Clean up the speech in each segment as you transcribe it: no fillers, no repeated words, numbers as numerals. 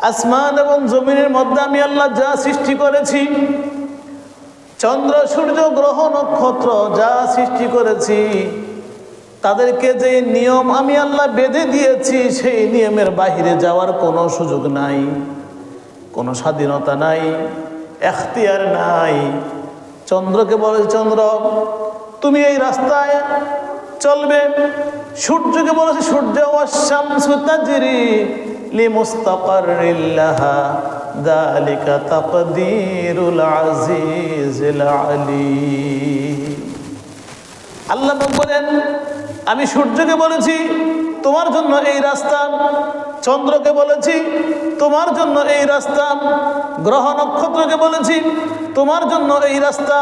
আসমান এবং জমিনের মধ্যে আমি আল্লাহ যা সৃষ্টি করেছি, চন্দ্র সূর্য গ্রহ নক্ষত্র যা সৃষ্টি করেছি, তাদেরকে যে নিয়ম আমি আল্লাহ বেঁধে দিয়েছি, সেই নিয়মের বাহিরে যাওয়ার কোনো সুযোগ নাই, কোনো স্বাধীনতা নাই, এখতিয়ার নাই। চন্দ্রকে বলে, চন্দ্র তুমি এই রাস্তায় চলবে। সূর্যকে বলেছে, সূর্য ওয়াশ-শামসু তাজরি লিমুস্তাকাররিন লাহা যালিকা তাকদীরুল আজিজিল আলীম। আল্লাহ বলেন, আমি সূর্যকে বলেছি তোমার জন্য এই রাস্তা, চন্দ্রকে বলেছি তোমার জন্য এই রাস্তা, গ্রহ নক্ষত্রকে বলেছি তোমার জন্য এই রাস্তা।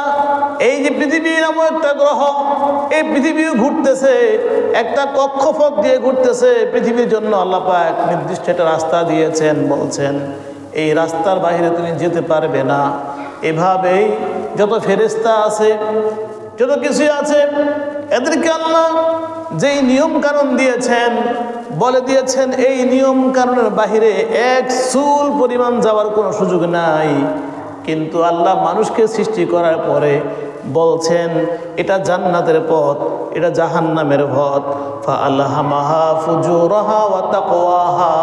এই যে পৃথিবী নামক একটা গ্রহ, এই পৃথিবীও ঘুরতেছে, একটা কক্ষপথ দিয়ে ঘুরতেছে। পৃথিবীর জন্য আল্লাহ পাক নির্দিষ্ট একটা রাস্তা দিয়েছেন, বলছেন এই রাস্তার বাইরে তুমি যেতে পারবে না। এভাবেই যত ফেরেশতা আছে, যত কিছু আছে, এদেরকে আল্লাহ যেই নিয়ম কানুন দিয়েছেন, বলে দিয়েছেন এই নিয়ম কানুনের বাহিরে এক চুল পরিমাণ যাওয়ার কোনো সুযোগ নাই। কিন্তু আল্লাহ মানুষকে সৃষ্টি করার পরে বলছেন এটা জান্নাতের পথ, এটা জাহান্নামের পথ। ফাআলহামাহা ফুজুরাহা ওয়া তাকওয়াহা,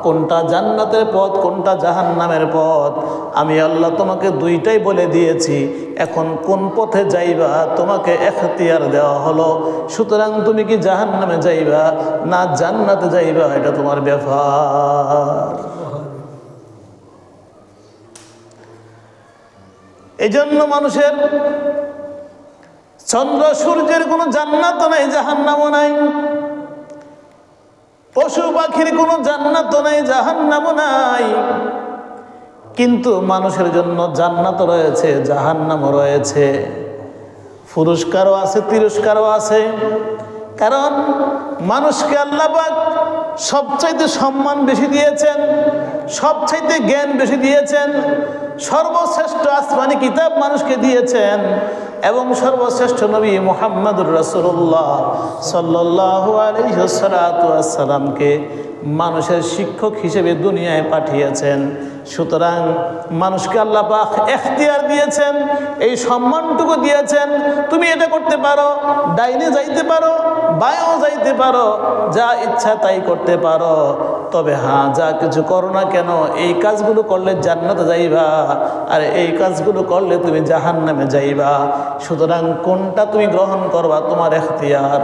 কোনটা জান্নাতের পথ, কোনটা জাহান্নামের পথ, আমি আল্লাহ তোমাকে দুইটাই বলে দিয়েছি। এখন কোন পথে যাইবা তোমাকে এখতিয়ার দেওয়া হলো। সুতরাং তুমি কি জাহান্নামে যাইবা না জান্নাতে যাইবা, এটা তোমার ব্যাপার। এই জন্য মানুষের চন্দ্র সূর্যের কোনো জান্নাতও নাই, জাহান্নামও নাই। পশু পাখির কোনো জান্নাতও নাই, জাহান্নামও নাই। কিন্তু মানুষের জন্য জান্নাত রয়েছে, জাহান্নামও রয়েছে। পুরস্কারও আছে, তিরস্কারও আছে। কারণ মানুষকে আল্লাহ পাক সবচাইতে সম্মান বেশি দিয়েছেন, সবচাইতে জ্ঞান বেশি দিয়েছেন, সর্বশ্রেষ্ঠ আসমানি কিতাব মানুষকে দিয়েছেন, এবং সর্বশ্রেষ্ঠ নবী মুহাম্মদুর রাসূলুল্লাহ সাল্লাল্লাহু আলাইহি ওয়াসাল্লামকে মানুষের শিক্ষক হিসেবে দুনিয়ায় পাঠিয়েছেন। সুতরাং মানুষকে আল্লাহ পাক এখতিয়ার দিয়েছেন, এই সম্মানটুকু দিয়েছেন। তুমি এটা করতে পারো, ডাইনে যাইতে পারো, বাঁয়েও যাইতে পারো, যা ইচ্ছা তাই করতে পারো। তবে হ্যাঁ, যা কিছু করো না কেন, এই কাজগুলো করলে জান্নাতে যাইবা, আর এই কাজগুলো করলে তুমি জাহান্নামে যাইবা। সুতরাং কোনটা তুমি গ্রহণ করবা তোমার এখতিয়ার।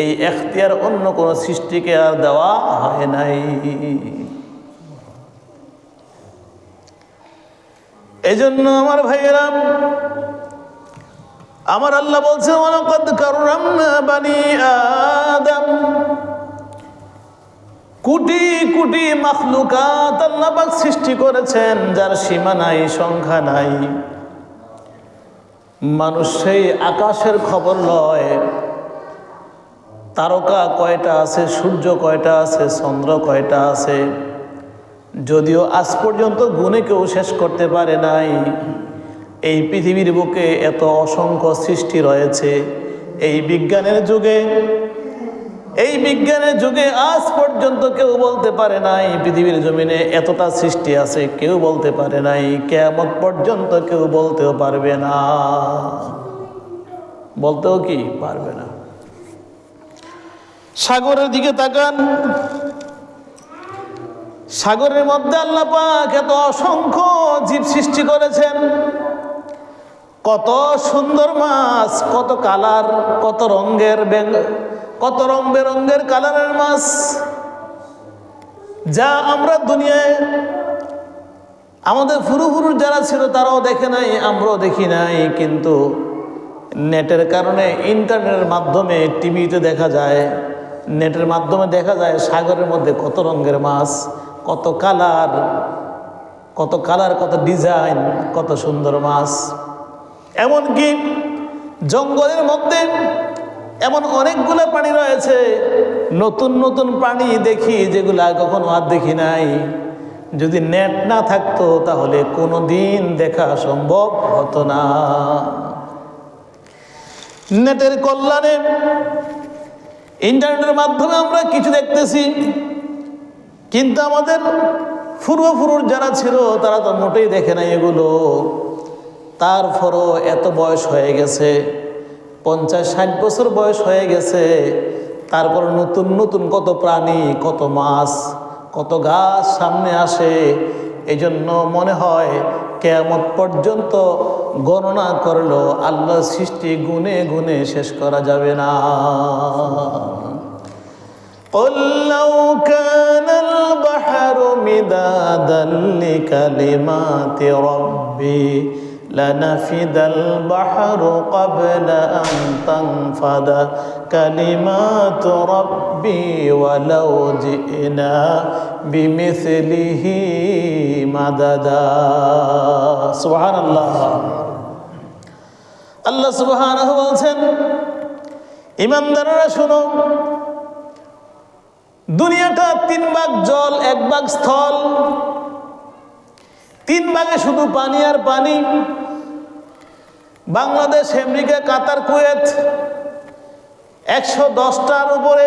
এই এখতিয়ার অন্য কোনো সৃষ্টিকে আর দেওয়া হয় নাই। এই জন্য আমার ভাইয়েরা, আমার আল্লাহ বলছে ওয়ালাকাদ কাররামনা বানি আদম, কোটি কোটি মাখলুকাত আল্লাহ পাক সৃষ্টি করেছেন, যার সীমা নাই, সংখ্যা নাই। মানুষ সেই আকাশের খবর লয়, তারকা কয়টা আছে, সূর্য কয়টা আছে, চন্দ্র কয়টা আছে, যদিও আজ পর্যন্ত গুণে কেউ শেষ করতে পারে নাই। এই পৃথিবীর বুকে এত অসংখ্য সৃষ্টি রয়েছে। এই বিজ্ঞানের যুগে আজ পর্যন্ত কেউ বলতে পারে নাই পৃথিবীর জমিনে এতটা সৃষ্টি আছে, কেউ বলতে পারে নাই। কিয়ামত পর্যন্ত কেউ বলতেও পারবে না, বলতেও কি পারবে না। সাগরের দিকে তাকান, সাগরের মধ্যে আল্লাহ পাক এত অসংখ্য জীব সৃষ্টি করেছেন। কত সুন্দর মাছ, কত কালার, কত রং বেরঙের কালারের মাছ, যা আমরা দুনিয়ায় আমাদের ফুরুফুরু যারা ছিল তারাও দেখে নাই, আমরাও দেখি নাই। কিন্তু নেটের কারণে, ইন্টারনেটের মাধ্যমে, টিভিতে দেখা যায়, নেটের মাধ্যমে দেখা যায় সাগরের মধ্যে কত রঙের মাছ, কত কালার, কত ডিজাইন, কত সুন্দর মাছ। এমনকি জঙ্গলের মধ্যে এমন অনেকগুলো প্রাণী রয়েছে, নতুন নতুন প্রাণী দেখি, যেগুলা কখনো আর দেখি নাই। যদি নেট না থাকতো তাহলে কোনো দিন দেখা সম্ভব হতো না। নেটের কল্যাণে, ইন্টারনেটের মাধ্যমে আমরা কিছু দেখতেছি, কিন্তু আমাদের পূর্বপুরুষ যারা ছিল তারা তো মোটেই দেখে নাই এগুলো। তারপরও এত বয়স হয়ে গেছে, 50-60 বছর বয়স হয়ে গেছে, তারপর নতুন নতুন কত প্রাণী, কত মাছ, কত গাছ সামনে আসে। এই জন্য মনে হয় কিয়ামত পর্যন্ত গণনা করলো আল্লাহর সৃষ্টি গুনে গুনে শেষ করা যাবে না। قل لو كان البحر مدادا لكلمات ربي لنفد البحر قبل أن تنفد كلمات ربي ولو جئنا بمثله مددا سبحان الله আল্লাহ সুবহানাহু বলছেন, ঈমানদাররা শুনো, দুনিয়াটা 3 ভাগ জল, 1 ভাগ স্থল, 3 ভাগে শুধু পানি আর পানি। বাংলাদেশ, আমেরিকা, কাতার, কুয়েত, 110টার উপরে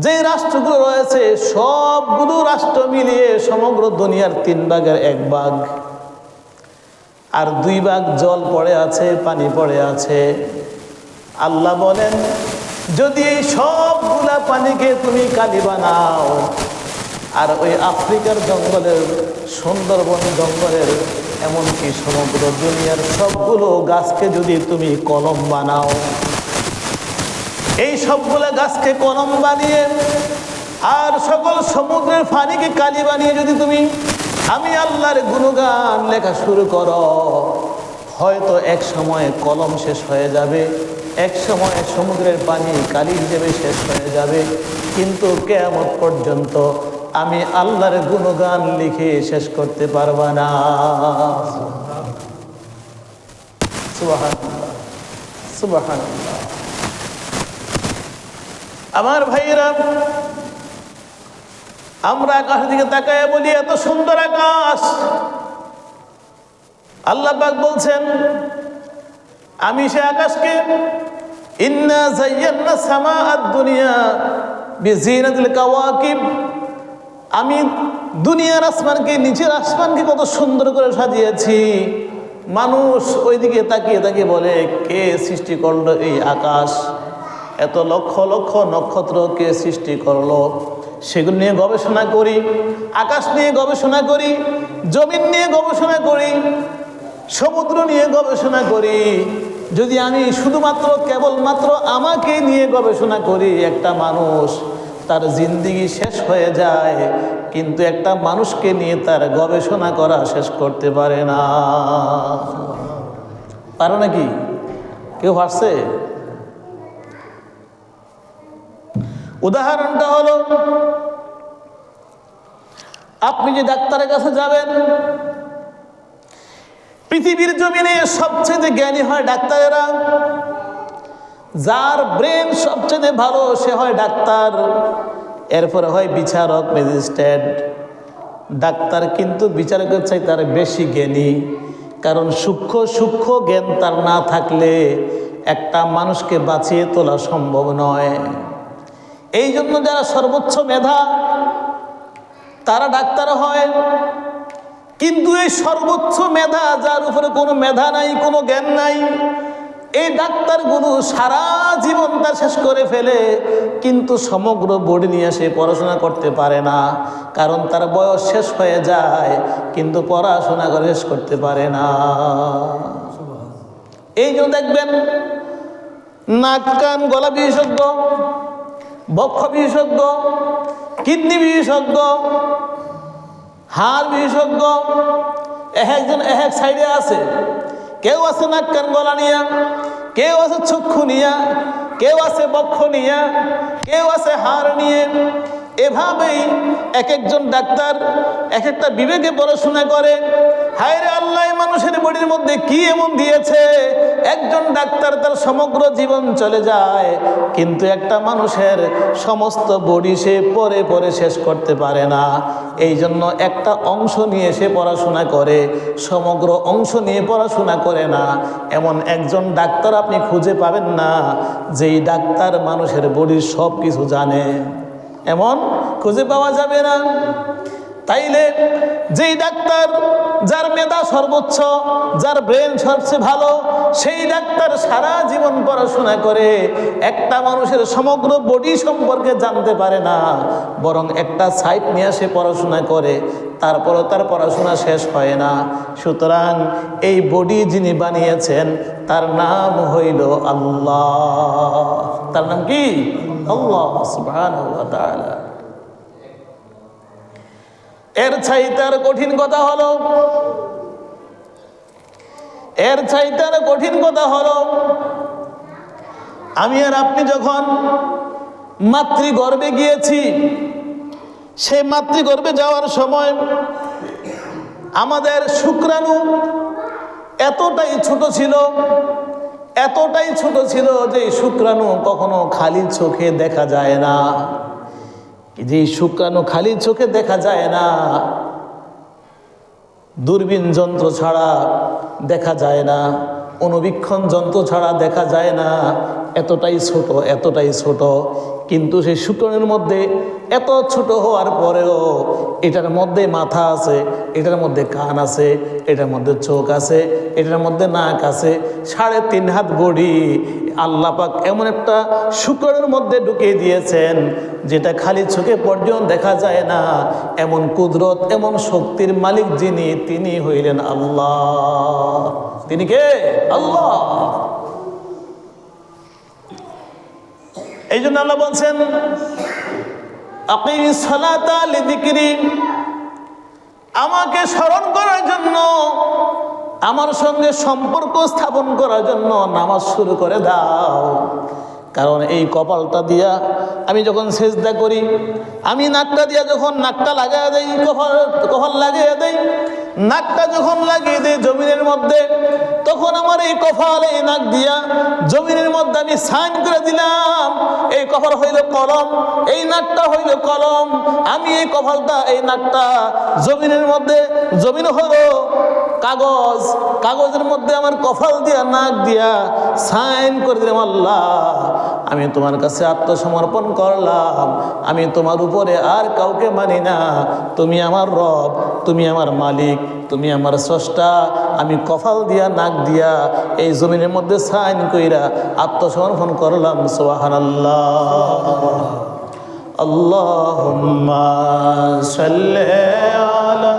যে রাষ্ট্রগুলো রয়েছে সবগুলো রাষ্ট্র মিলিয়ে সমগ্র দুনিয়ার 3 ভাগের 1 ভাগ, আর 2 ভাগ জল পড়ে আছে, পানি পড়ে আছে। আল্লাহ বলেন, যদি এই সবগুলা পানিকে তুমি কালি বানাও, আর ওই আফ্রিকার জঙ্গলের, সুন্দরবন জঙ্গলের, এমনকি সমগ্র দুনিয়ার সবগুলো গাছকে যদি তুমি কলম বানাও, এই সবগুলা গাছকে কলম বানিয়ে আর সকল সমুদ্রের পানিকে কালি বানিয়ে যদি তুমি আমি আল্লাহর গুণগান লেখা শুরু করো, হয়তো এক সময় কলম শেষ হয়ে যাবে, এক সময় সমুদ্রের পানি কালি হিসেবে শেষ হয়ে যাবে, কিন্তু কিয়ামত পর্যন্ত আমি আল্লাহর গুণগান লিখে শেষ করতে পারবা না। সুবহানাল্লাহ, সুবহানাল্লাহ। আমার ভাইয়েরা, আমরা আকাশের দিকে তাকায় বলি এত সুন্দর আকাশ। আল্লাহ পাক বলছেন, আমি সে আকাশকে ইন্না যায়্যানা সামাআদ দুনিয়া বিজিনাতিল কাওয়াকিব, আমি দুনিয়ার আসমানকে, নিচের আসমানকে কত সুন্দর করে সাজিয়েছি। মানুষ ওইদিকে তাকিয়ে তাকিয়ে বলে, কে সৃষ্টি করলো এই আকাশ? এত লক্ষ লক্ষ নক্ষত্র কে সৃষ্টি করলো? সেগুলো নিয়ে গবেষণা করি, আকাশ নিয়ে গবেষণা করি, জমিন নিয়ে গবেষণা করি, সমুদ্র নিয়ে গবেষণা করি। যদি আমি শুধুমাত্র কেবলমাত্র আমাকে নিয়ে গবেষণা করি, একটা মানুষ তার জিন্দিগি শেষ হয়ে যায়, কিন্তু একটা মানুষকে নিয়ে তার গবেষণা করা শেষ করতে পারে না। পারে নাকি? কেউ পারছে? উদাহরণটা হলো, আপনি যে ডাক্তারের কাছে যাবেন, পৃথিবীর জমিনে সবচেয়ে জ্ঞানী হয় ডাক্তারেরা, যার ব্রেন সবচেয়ে ভালো সে হয় ডাক্তার, এরপরে হয় বিচারক, ম্যাজিস্ট্রেট। ডাক্তার কিন্তু বিচারকের চাই তার বেশি জ্ঞানী, কারণ সূক্ষ্ম সূক্ষ্ম জ্ঞান তার না থাকলে একটা মানুষকে বাঁচিয়ে তোলা সম্ভব নয়। এই জন্য যারা সর্বোচ্চ মেধা তারা ডাক্তার হয়, কিন্তু এই সর্বোচ্চ মেধা যার উপরে কোনো মেধা নাই, কোনো জ্ঞান নাই, এই ডাক্তারগুলো সারা জীবন তার শেষ করে ফেলে, কিন্তু সমগ্র বডি নিয়ে সে পড়াশোনা করতে পারে না, কারণ তার বয়স শেষ হয়ে যায়, কিন্তু পড়াশোনা করে শেষ করতে পারে না। এই জন্য দেখবেন নাক কান গলা বিশেষজ্ঞ, বক্ষ বিশেষজ্ঞ, কিডনি বিশেষজ্ঞ, হাড় বিশেষজ্ঞ, একজন এক সাইডে আছে। কেউ আছে নাক কান গলা নিয়া, কেউ আছে চক্ষু নিয়া, কেউ আছে বক্ষ নিয়া, কেউ আছে হাড় নিয়ে। এভাবেই এক একজন ডাক্তার এক একটা বিবেকে পড়াশোনা করে। হায় রে আল্লাহ, মানুষের বডির মধ্যে কি এমন দিয়েছে, একজন ডাক্তার তার সমগ্র জীবন চলে যায়, কিন্তু একটা মানুষের সমস্ত বডি সে পরে পরে শেষ করতে পারে না। এই জন্য একটা অংশ নিয়ে সে পড়াশোনা করে, সমগ্র অংশ নিয়ে পড়াশোনা করে না। এমন একজন ডাক্তার আপনি খুঁজে পাবেন না যেই ডাক্তার মানুষের বডির সব কিছু জানে। এমন খুঁজে পাওয়া যাবে না। তাইলে যেই ডাক্তার যার মেধা সর্বোচ্চ, যার ব্রেন সবচেয়ে ভালো, সেই ডাক্তার সারা জীবন পড়াশোনা করে একটা মানুষের সমগ্র বডি সম্পর্কে জানতে পারে না, বরং একটা সাইট নিয়ে সে পড়াশোনা করে, তারপরও তার পড়াশোনা শেষ হয় না। সুতরাং এই বডি যিনি বানিয়েছেন তার নাম হইল আল্লাহ। তার নাম কি? আল্লাহ সুবহানাহু ওয়া তাআলা। এর চাইতে আর কঠিন কথা হলো, এর চাইতে আর কঠিন কথা হলো, আমি আর আপনি যখন মাতৃগর্ভে গিয়েছি, সেই মাতৃগর্ভে যাওয়ার সময় আমাদের শুক্রাণু এতটাই ছোট ছিল, এতটাই ছোট ছিল যে শুক্রাণু কখনো খালি চোখে দেখা যায় না। যে শুক্রাণু খালি চোখে দেখা যায় না, দূরবীন যন্ত্র ছাড়া দেখা যায় না, অনুবীক্ষণ যন্ত্র ছাড়া দেখা যায় না, এতটাই ছোট, এতটাই ছোট। কিন্তু সেই শুক্রাণুর মধ্যে এত ছোট হওয়ার পরেও এটার মধ্যে মাথা আছে, এটার মধ্যে কান আছে, এটার মধ্যে চোখ আছে, এটার মধ্যে নাক আছে, 3.5 হাত বডি আল্লাহ পাক এমন একটা শুক্রাণুর মধ্যে ঢুকিয়ে দিয়েছেন যেটা খালি চোখে পর্যন্ত দেখা যায় না। এমন কুদরত, এমন শক্তির মালিক যিনি, তিনি হইলেন আল্লাহ। তিনি কে? আল্লাহ। এই জন্য আল্লাহ বলছেন আকিমিস সালাতা লিযিকরি, আমাকে স্মরণ করার জন্য, আমার সঙ্গে সম্পর্ক স্থাপন করার জন্য নামাজ শুরু করে দাও। কারণ এই কপালটা দিয়া আমি যখন সেজদা করি, আমি নাকটা দিয়া যখন নাকটা লাগিয়ে দেই, কপাল লাগিয়ে দেই, নাকটা যখন লাগিয়ে দেই জমিনের মধ্যে, তখন আমার এই কপাল, এই নাক দিয়া জমিনের মধ্যে আমি সাইন করে দিলাম। এই কপাল হইল কলম, এই নাকটা হইল কলম। আমি এই কপালটা, এই নাকটা জমিনের মধ্যে, জমিন হলো কাগজ, কাগজের মধ্যে আমার কপাল দিয়া, নাক দিয়া সাইন করে দিলাম, আল্লাহ আমি তোমার কাছে আত্মসমর্পণ করলাম, আমি তোমার উপরে আর কাউকে মানি না, তুমি আমার রব, তুমি আমার মালিক, তুমি আমার স্রষ্টা। আমি কপাল দিয়া, নাক দিয়া এই জমিনের মধ্যে সাইন কইরা আত্মসমর্পণ করলাম। সুবহানাল্লাহ। আল্লাহুম্মা সাল্লি আলা